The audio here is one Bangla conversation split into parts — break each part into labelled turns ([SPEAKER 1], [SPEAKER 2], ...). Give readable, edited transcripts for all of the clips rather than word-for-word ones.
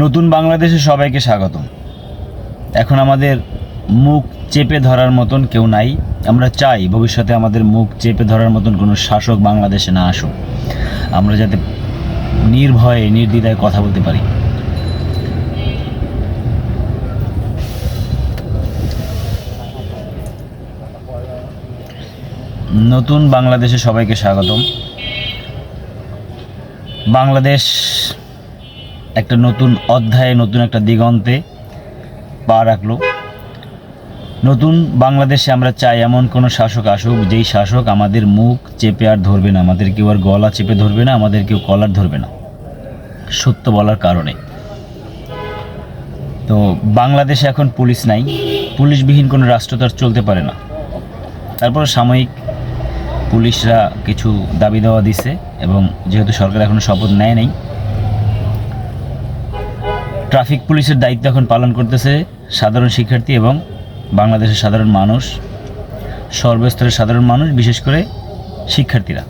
[SPEAKER 1] নতুন বাংলাদেশে সবাইকে স্বাগতম। এখন আমাদের মুখ চেপে ধরার মতন কেউ নাই। আমরা চাই ভবিষ্যতে আমাদের মুখ চেপে ধরার মতন কোনো শাসক বাংলাদেশে না আসুক। আমরা যাতে নির্ভয়ে নির্দ্বিধায় কথা বলতে পারি। নতুন বাংলাদেশে সবাইকে স্বাগতম। বাংলাদেশ একটা নতুন অধ্যায়ে, নতুন একটা দিগন্তে পা রাখলো। নতুন বাংলাদেশে আমরা চাই এমন কোনো শাসক আসুক, যেই শাসক আমাদের মুখ চেপে আর ধরবে না, আমাদের কেউ আর গলা চেপে ধরবে না, আমাদের কেউ কলার ধরবে না সত্য বলার কারণে। তো বাংলাদেশে এখন পুলিশ নাই, পুলিশবিহীন কোনো রাষ্ট্র তো আর চলতে পারে না। তারপর সাময়িক পুলিশরা কিছু দাবি দেওয়া দিছে, এবং যেহেতু সরকার এখনও শপথ নেয় নাই, ট্রাফিক পুলিশের দায়িত্ব এখন পালন করতেছে সাধারণ শিক্ষার্থী এবং বাংলাদেশের সাধারণ মানুষ, সর্বস্তরের সাধারণ মানুষ, বিশেষ করে শিক্ষার্থীরা।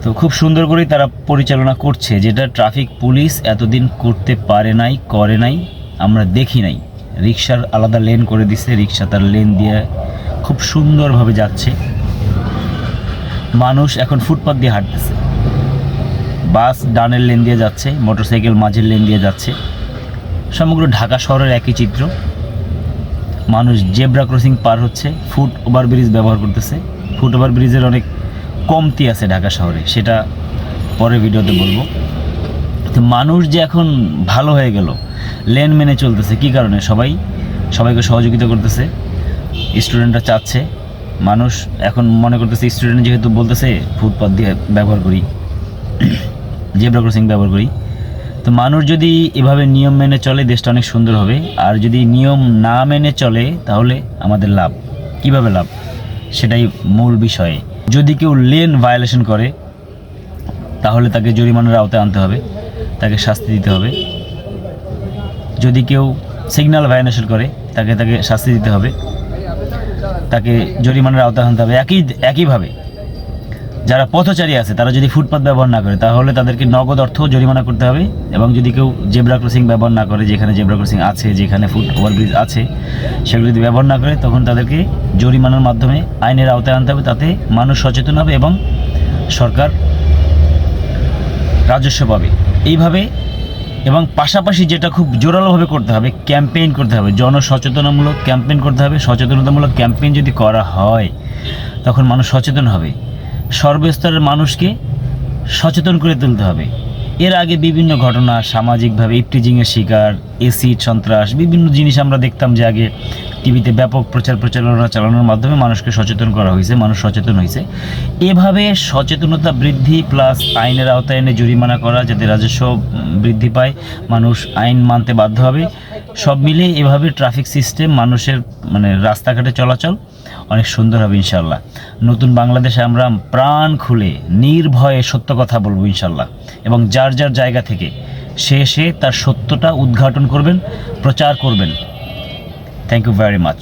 [SPEAKER 1] তো খুব সুন্দর করেই তারা পরিচালনা করছে, যেটা ট্রাফিক পুলিশ এতদিন করতে পারে নাই, করে নাই, আমরা দেখি নাই। রিক্সার আলাদা লেন করে দিছে, রিক্সা তার লেন দিয়ে খুব সুন্দরভাবে যাচ্ছে। মানুষ এখন ফুটপাত দিয়ে হাঁটতেছে, বাস ডানের লেন দিয়ে যাচ্ছে, মোটরসাইকেল মাঝের লেন দিয়ে যাচ্ছে। সমগ্র ঢাকা শহরের একই চিত্র। মানুষ জেব্রা ক্রসিং পার হচ্ছে, ফুট ওভারব্রিজ ব্যবহার করতেছে। ফুট ওভারব্রিজের অনেক কমতি আছে ঢাকা শহরে, সেটা পরে ভিডিওতে বলবো। তো মানুষ যে এখন ভালো হয়ে গেল, লেন মেনে চলতেছে। কী কারণে? সবাইকে সহযোগিতা করতেছে। স্টুডেন্টরা চাচ্ছে, মানুষ এখন মনে করতেছে, স্টুডেন্ট যেহেতু বলতেছে ফুটপাথ দিয়ে ব্যবহার করি, জেব্রা ক্রসিং ব্যবহার করি, তো মানুষ যদি এভাবে নিয়ম মেনে চলে দেশটা অনেক সুন্দর হবে। আর যদি নিয়ম না মেনে চলে তাহলে আমাদের লাভ। কিভাবে লাভ? সেটাই মূল বিষয়। যদি কেউ লেন ভায়োলেশন করে তাহলে তাকে জরিমানার আওতায় আনতে হবে, তাকে শাস্তি দিতে হবে। যদি কেউ সিগন্যাল ভায়োলেশন করে তাকে শাস্তি দিতে হবে, তাকে জরিমানার আওতায় আনতে হবে। একইভাবে যারা পথচারী আছে তারা যদি ফুটপাথ ব্যবহার না করে তাহলে তাদেরকে নগদ অর্থ জরিমানা করতে হবে। এবং যদি কেউ জেব্রা ক্রসিং ব্যবহার না করে, যেখানে জেব্রা ক্রসিং আছে, যেখানে ফুট ওভারব্রিজ আছে, সেগুলো যদি ব্যবহার না করে তখন তাদেরকে জরিমানার মাধ্যমে আইনের আওতায় আনতে হবে। তাতে মানুষ সচেতন হবে এবং সরকার রাজস্ব পাবে। এইভাবে, এবং পাশাপাশি যেটা খুব জোরালোভাবে করতে হবে, ক্যাম্পেইন করতে হবে, জনসচেতনামূলক ক্যাম্পেইন করতে হবে। সচেতনতামূলক ক্যাম্পেইন যদি করা হয় তখন মানুষ সচেতন হবে। সর্বস্তরের মানুষকে সচেতন করে তুলতে হবে। এর আগে বিভিন্ন ঘটনা, সামাজিকভাবে ইপটিজিংয়ের শিকার, এসিড সন্ত্রাস, বিভিন্ন জিনিস আমরা দেখতাম যে আগে টিভিতে ব্যাপক প্রচারণা চালানোর মাধ্যমে মানুষকে সচেতন করা হয়েছে, মানুষ সচেতন হয়েছে। এভাবে সচেতনতা বৃদ্ধি প্লাস আইনের আওতায় এনে জরিমানা করা, যাতে রাজস্ব বৃদ্ধি পায়, মানুষ আইন মানতে বাধ্য হবে। সব মিলে এভাবে ট্রাফিক সিস্টেম, মানুষের রাস্তাঘাটে চলাচল অনেক সুন্দর হবে ইনশাল্লাহ। নতুন বাংলাদেশে আমরা প্রাণ খুলে নির্ভয়ে সত্য কথা বলবো ইনশাল্লাহ। এবং যার যার জায়গা থেকে সে তার সত্যটা উদ্ঘাটন করবেন, প্রচার করবেন। Thank you very much.